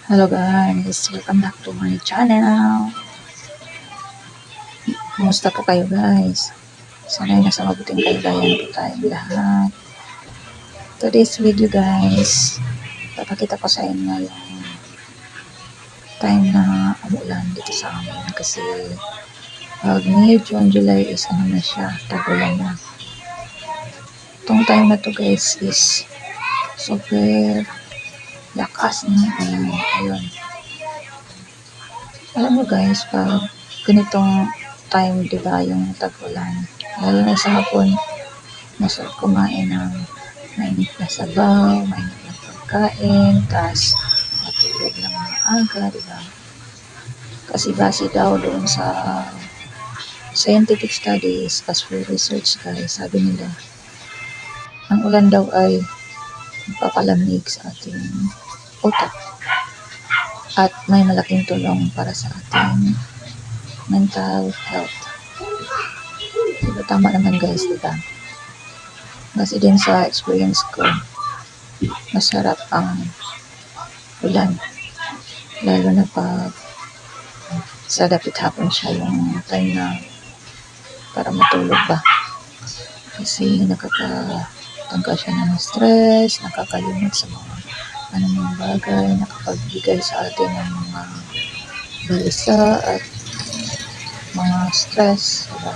Hello guys, welcome back to my channel. Kumusta po kayo guys? Sana ay nasa mabuting kalagayan po tayong lahat. Today's video guys, papakita ko sa inyo yung time na umulan dito sa amin kasi pag May, June, July is ano na siya, tagulan na. Itong time na to guys is super lakas ng ulan. Ayun. Alam mo guys, pag ganitong time, di ba, yung tag-ulan, lalo na sa hapon, masarap kumain ng mainit na sabaw, mainit na pagkain, tas matulog ng maaga, di ba? Kasi base daw doon sa scientific studies, as for research guys, sabi nila, ang ulan daw ay papalamig sa ating utak at may malaking tulong para sa ating mental health. Diba, tama naman guys, diba? Kasi din sa experience ko, masarap ang ulan. Lalo na pag sa dapit hapon siya, yung time na para matulog ba. Kasi nakakatanggal siya ng stress, nakakalimot sa mga anumang bagay, nakapagbigay sa atin ng mga balisa at mga stress. Diba?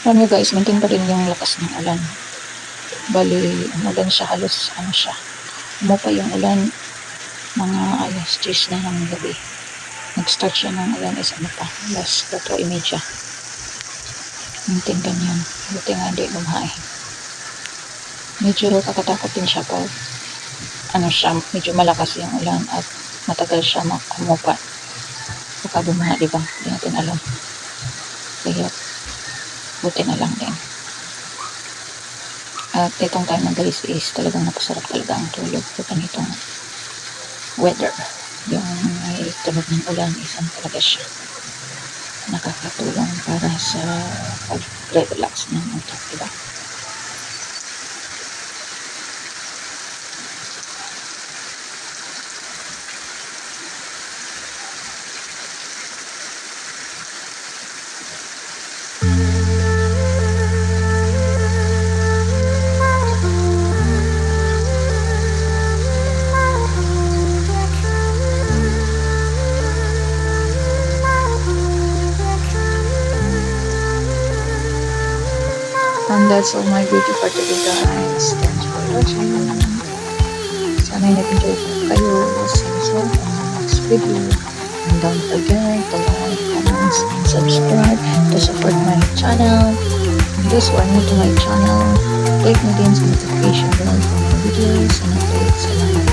Alam nyo guys, maintain pa rin yung lakas ng ulan. Bali, umulan siya halos, siya. Umupa yung ulan, mga alas 10 na ng gabi. Nag-start siya ng ulan is alas 4:30. Maintain ganyan. Buti nga hindi lumahay. Medyo kakatakot din siya pag medyo malakas yung ulan at matagal siya umupa. Baka bumaha, diba? Hindi natin alam. Kaya, buti na lang din. At itong time na guys is talagang napasarap talaga ang tulog sa ganitong weather. Yung may tunog ng ulan is talaga siya. Nakakatulong para sa pag-relax ng utak, diba? And that's all my video for today guys. Thanks for watching. Sana nag-enjoy kayo sa next video. And don't forget to like, comment, and subscribe to support my channel. And those who are new to my channel, click mo din sa notification bell for more videos and updates. Salamat.